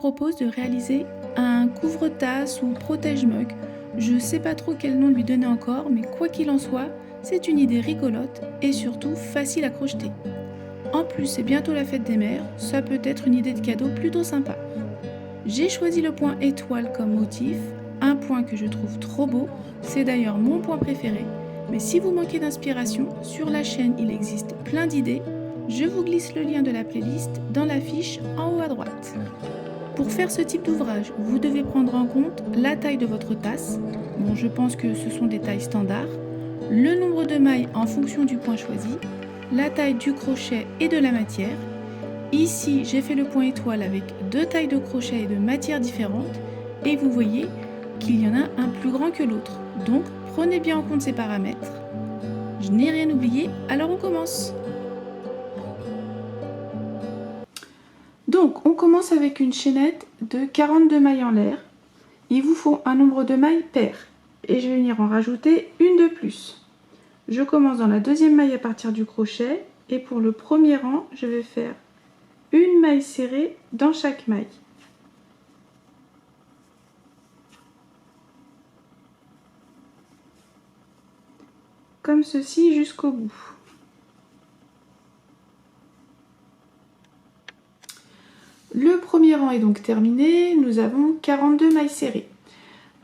propose de réaliser un couvre-tasse ou protège-mug. Je sais pas trop quel nom lui donner encore, mais quoi qu'il en soit, c'est une idée rigolote et surtout facile à crocheter. En plus, c'est bientôt la fête des mères, ça peut être une idée de cadeau plutôt sympa. J'ai choisi le point étoile comme motif, un point que je trouve trop beau, c'est d'ailleurs mon point préféré. Mais si vous manquez d'inspiration, sur la chaîne il existe plein d'idées. Je vous glisse le lien de la playlist dans la fiche en haut à droite. Pour faire ce type d'ouvrage, vous devez prendre en compte la taille de votre tasse. Bon, je pense que ce sont des tailles standards. Le nombre de mailles en fonction du point choisi, la taille du crochet et de la matière. Ici, j'ai fait le point étoile avec 2 tailles de crochet et de matières différentes. Et vous voyez qu'il y en a un plus grand que l'autre. Donc, prenez bien en compte ces paramètres. Je n'ai rien oublié, alors on commence. Donc, on commence avec une chaînette de 42 mailles en l'air. Il vous faut un nombre de mailles pair. Et je vais venir en rajouter une de plus. Je commence dans la deuxième maille à partir du crochet. Et pour le premier rang, je vais faire une maille serrée dans chaque maille. Comme ceci jusqu'au bout. Le premier rang est donc terminé, nous avons 42 mailles serrées.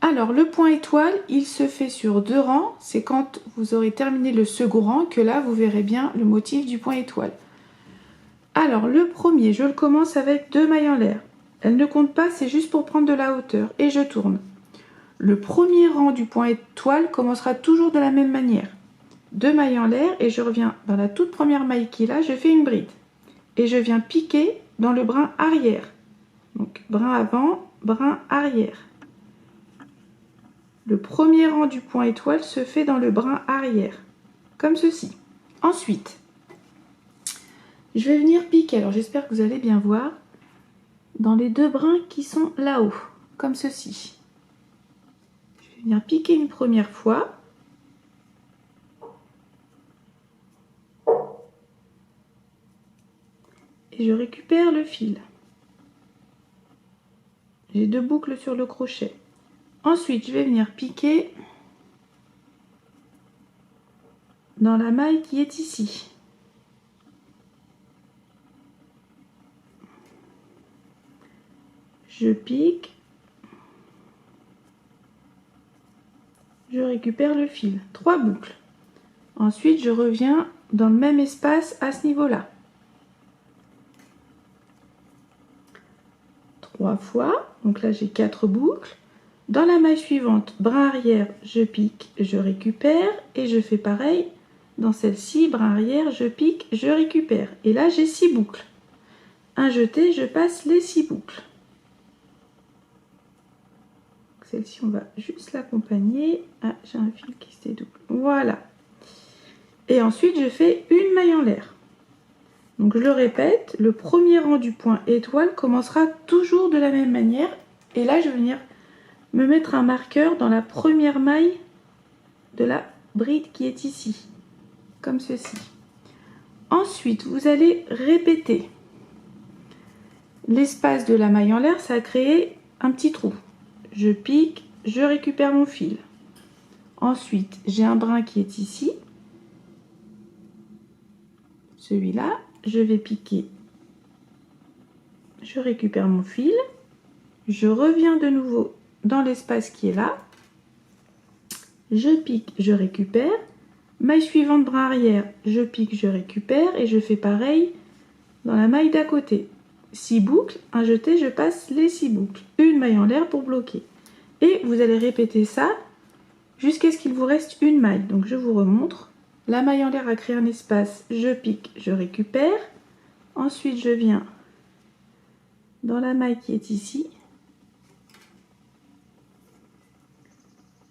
Alors le point étoile, il se fait sur 2 rangs, c'est quand vous aurez terminé le second rang que là vous verrez bien le motif du point étoile. Alors le premier, je le commence avec 2 mailles en l'air. Elles ne comptent pas, c'est juste pour prendre de la hauteur et je tourne. Le premier rang du point étoile commencera toujours de la même manière. 2 mailles en l'air et je reviens dans la toute première maille qui est là, je fais une bride. Et je viens piquer dans le brin arrière. Donc brin avant, brin arrière. Le premier rang du point étoile se fait dans le brin arrière, comme ceci. Ensuite, je vais venir piquer, alors j'espère que vous allez bien voir, dans les 2 brins qui sont là-haut, comme ceci. Je vais venir piquer une première fois. Et je récupère le fil. J'ai 2 boucles sur le crochet. Ensuite, je vais venir piquer dans la maille qui est ici. Je pique. Je récupère le fil. 3 boucles. Ensuite, je reviens dans le même espace à ce niveau-là. 3 fois. Donc là, j'ai 4 boucles. Dans la maille suivante, brin arrière, je pique, je récupère. Et je fais pareil. Dans celle-ci, brin arrière, je pique, je récupère. Et là, j'ai 6 boucles. Un jeté, je passe les 6 boucles. Celle-ci, on va juste l'accompagner. Ah, j'ai un fil qui se dédouble. Voilà. Et ensuite, je fais une maille en l'air. Donc, je le répète, le premier rang du point étoile commencera toujours de la même manière. Et là, je vais venir me mettre un marqueur dans la première maille de la bride qui est ici. Comme ceci. Ensuite, vous allez répéter. L'espace de la maille en l'air, ça a créé un petit trou. Je pique, je récupère mon fil. Ensuite, j'ai un brin qui est ici. Celui-là, je vais piquer. Je récupère mon fil. Je reviens de nouveau dans l'espace qui est là. Je pique, je récupère. Maille suivante, brin arrière, je pique, je récupère. Et je fais pareil dans la maille d'à côté. 6 boucles, un jeté, je passe les 6 boucles. Une maille en l'air pour bloquer. Et vous allez répéter ça jusqu'à ce qu'il vous reste une maille. Donc je vous remontre. La maille en l'air a créé un espace, je pique, je récupère. Ensuite, je viens dans la maille qui est ici.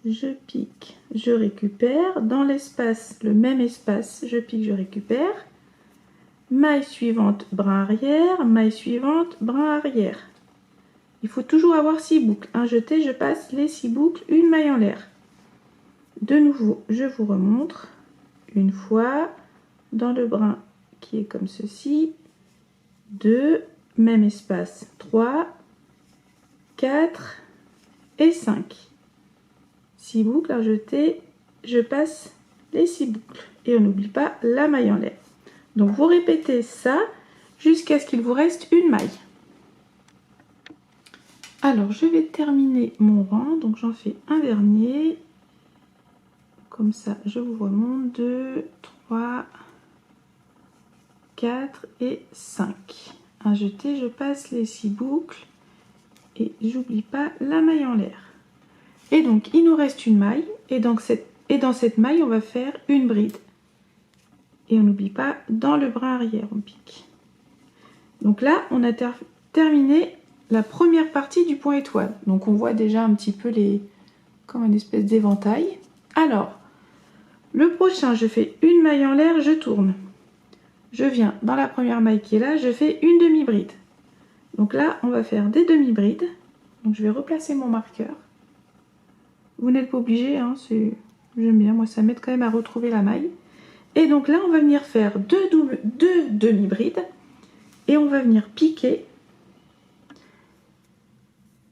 Je pique, je récupère. Dans l'espace, le même espace, je pique, je récupère. Maille suivante, brin arrière. Maille suivante, brin arrière. Il faut toujours avoir 6 boucles. Un jeté, je passe les 6 boucles, une maille en l'air. De nouveau, je vous remontre. Une fois, dans le brin qui est comme ceci. 2, même espace, 3, 4 et 5. 6 boucles à jeter, je passe les 6 boucles. Et on n'oublie pas la maille en l'air. Donc vous répétez ça jusqu'à ce qu'il vous reste une maille. Alors je vais terminer mon rang, donc j'en fais un dernier. Comme ça, je vous remonte 2, 3, 4 et 5. Un jeté, je passe les 6 boucles et j'oublie pas la maille en l'air. Et donc il nous reste une maille et dans cette maille on va faire une bride. Et on n'oublie pas dans le brin arrière, on pique. Donc là, on a terminé la première partie du point étoile. Donc on voit déjà un petit peu comme une espèce d'éventail. Alors, le prochain, je fais une maille en l'air, je tourne. Je viens dans la première maille qui est là, je fais une demi-bride. Donc là, on va faire des demi-brides. Donc je vais replacer mon marqueur. Vous n'êtes pas obligé, hein, j'aime bien, moi ça m'aide quand même à retrouver la maille. Et donc là, on va venir faire deux demi-brides et on va venir piquer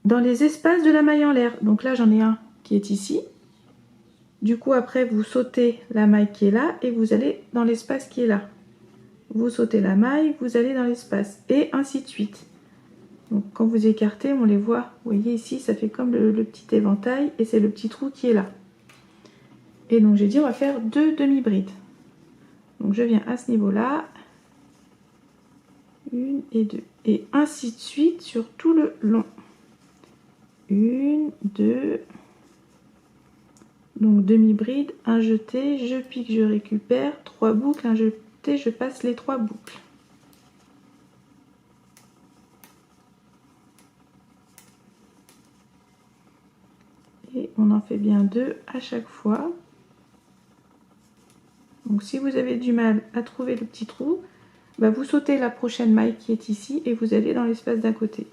dans les espaces de la maille en l'air. Donc là, j'en ai un qui est ici. Du coup, après, vous sautez la maille qui est là et vous allez dans l'espace qui est là. Vous sautez la maille, vous allez dans l'espace et ainsi de suite. Donc quand vous écartez, on les voit. Vous voyez ici, ça fait comme le petit éventail et c'est le petit trou qui est là. Et donc j'ai dit, on va faire deux demi-brides. Donc je viens à ce niveau-là. Une et deux. Et ainsi de suite sur tout le long. Une, deux. Donc demi-bride, un jeté, je pique, je récupère. 3 boucles, un jeté, je passe les 3 boucles. Et on en fait bien 2 à chaque fois. Donc si vous avez du mal à trouver le petit trou, bah vous sautez la prochaine maille qui est ici et vous allez dans l'espace d'à côté.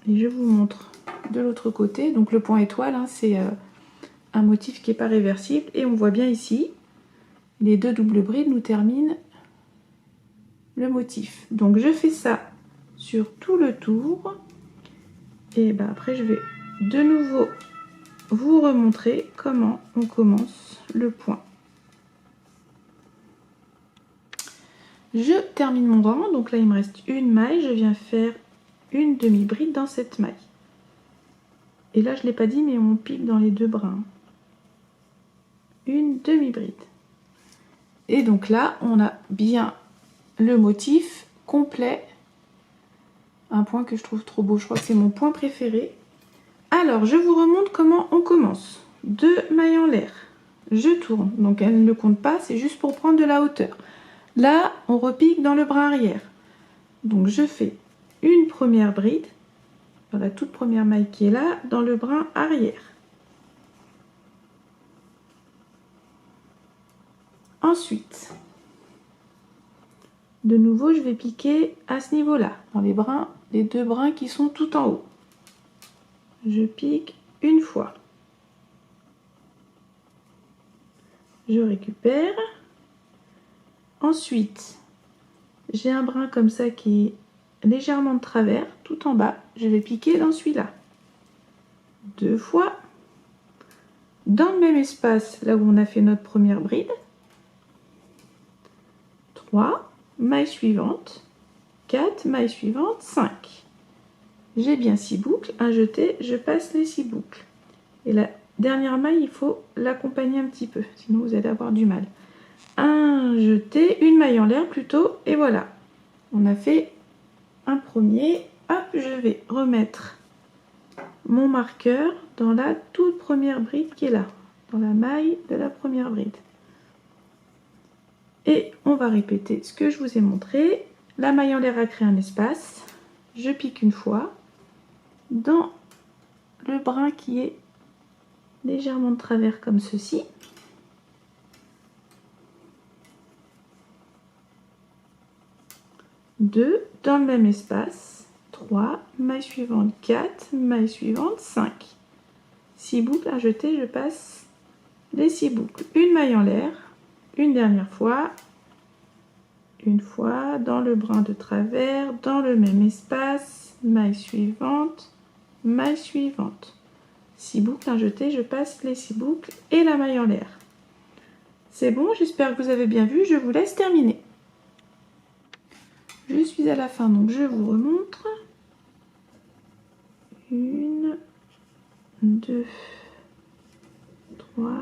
Et je vous montre de l'autre côté. Donc le point étoile, hein, c'est un motif qui n'est pas réversible. Et on voit bien ici, les 2 doubles brides nous terminent le motif. Donc je fais ça sur tout le tour. Et ben après je vais de nouveau vous remontrer comment on commence le point. Je termine mon rang, donc là il me reste une maille, je viens faire une demi-bride dans cette maille. Et là je ne l'ai pas dit mais on pique dans les 2 brins. Une demi-bride. Et donc là on a bien le motif complet. Un point que je trouve trop beau, je crois que c'est mon point préféré. Alors, je vous remontre comment on commence. 2 mailles en l'air. Je tourne. Donc, elle ne compte pas, c'est juste pour prendre de la hauteur. Là, on repique dans le bras arrière. Donc, je fais une première bride, dans la toute première maille qui est là, dans le brin arrière. Ensuite, de nouveau, je vais piquer à ce niveau-là, dans les 2 brins qui sont tout en haut. Je pique une fois. Je récupère. Ensuite, j'ai un brin comme ça qui est légèrement de travers, tout en bas. Je vais piquer dans celui-là. 2 fois. Dans le même espace, là où on a fait notre première bride. 3. Maille suivante. 4. Maille suivante. 5. J'ai bien 6 boucles, un jeté, je passe les 6 boucles. Et la dernière maille, il faut l'accompagner un petit peu, sinon vous allez avoir du mal. Un jeté, une maille en l'air plutôt, et voilà. On a fait un premier. Hop, je vais remettre mon marqueur dans la toute première bride qui est là, dans la maille de la première bride. Et on va répéter ce que je vous ai montré. La maille en l'air a créé un espace. Je pique une fois dans le brin qui est légèrement de travers comme ceci. Deux dans le même espace. 3, maille suivante 4, maille suivante 5. 6 boucles à jeter, je passe les 6 boucles. Une maille en l'air, une dernière fois, une fois dans le brin de travers, dans le même espace. maille suivante, maille suivante. 6 boucles, un jeté, je passe les 6 boucles et la maille en l'air. C'est bon, j'espère que vous avez bien vu, je vous laisse terminer. Je suis à la fin, donc je vous remontre. 1, 2, 3,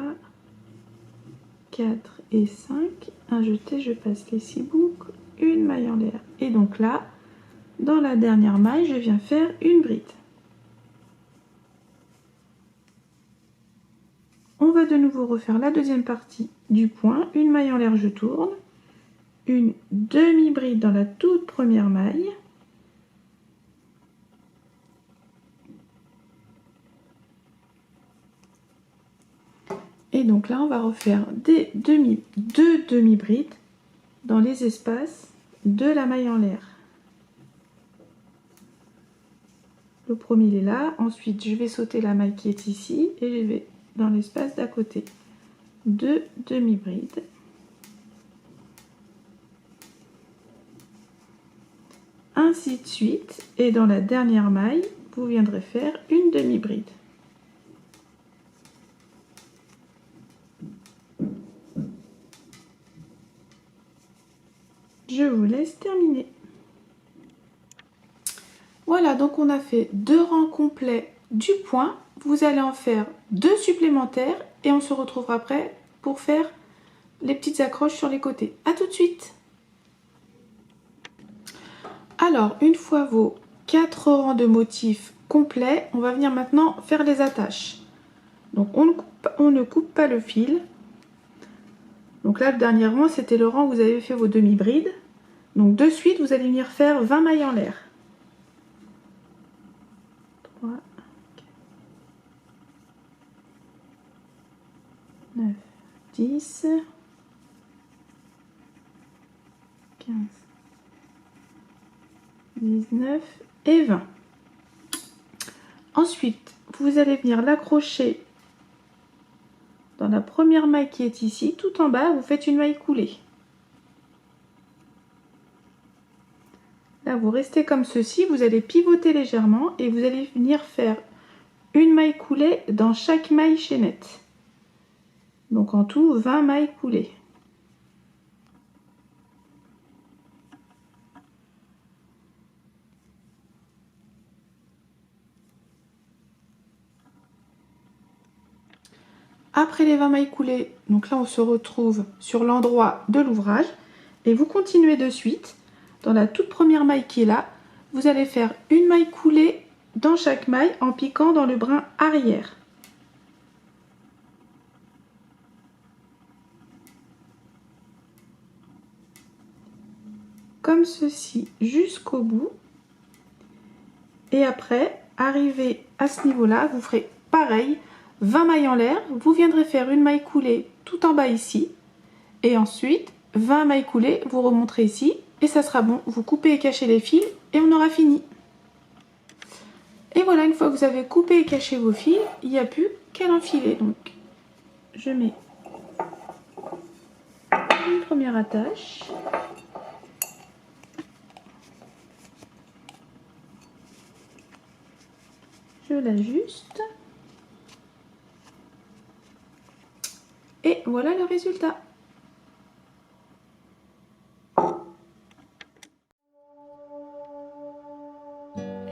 4 et 5. Un jeté, je passe les 6 boucles, une maille en l'air. Et donc là, dans la dernière maille, je viens faire une bride. On va de nouveau refaire la deuxième partie du point. Une maille en l'air, je tourne. Une demi-bride dans la toute première maille. Et donc là, on va refaire deux demi-brides dans les espaces de la maille en l'air. Le premier, il est là. Ensuite, je vais sauter la maille qui est ici et je vais dans l'espace d'à côté. 2 demi-brides. Ainsi de suite. Et dans la dernière maille, vous viendrez faire une demi-bride. Je vous laisse terminer. Voilà, donc on a fait 2 rangs complets du point. Vous allez en faire 2 supplémentaires et on se retrouvera après pour faire les petites accroches sur les côtés. A tout de suite. Alors, une fois vos 4 rangs de motifs complets, on va venir maintenant faire les attaches. Donc on ne coupe pas le fil. Donc là, le dernier rang, c'était le rang où vous avez fait vos demi-brides. Donc de suite, vous allez venir faire 20 mailles en l'air. 3, 4, 9, 10, 15, 19 et 20. Ensuite, vous allez venir l'accrocher dans la première maille qui est ici. Tout en bas, vous faites une maille coulée. Là, vous restez comme ceci. Vous allez pivoter légèrement et vous allez venir faire une maille coulée dans chaque maille chaînette. Donc en tout, 20 mailles coulées. Après les 20 mailles coulées, donc là on se retrouve sur l'endroit de l'ouvrage et vous continuez de suite. Dans la toute première maille qui est là, vous allez faire une maille coulée dans chaque maille en piquant dans le brin arrière. Comme ceci jusqu'au bout. Et après, arrivé à ce niveau-là, vous ferez pareil, 20 mailles en l'air. Vous viendrez faire une maille coulée tout en bas ici. Et ensuite, 20 mailles coulées, vous remonterez ici. Et ça sera bon. Vous coupez et cachez les fils et on aura fini. Et voilà, une fois que vous avez coupé et caché vos fils, il n'y a plus qu'à l'enfiler. Donc, je mets une première attache. Je l'ajuste. Et voilà le résultat.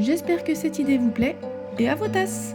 J'espère que cette idée vous plaît et à vos tasses!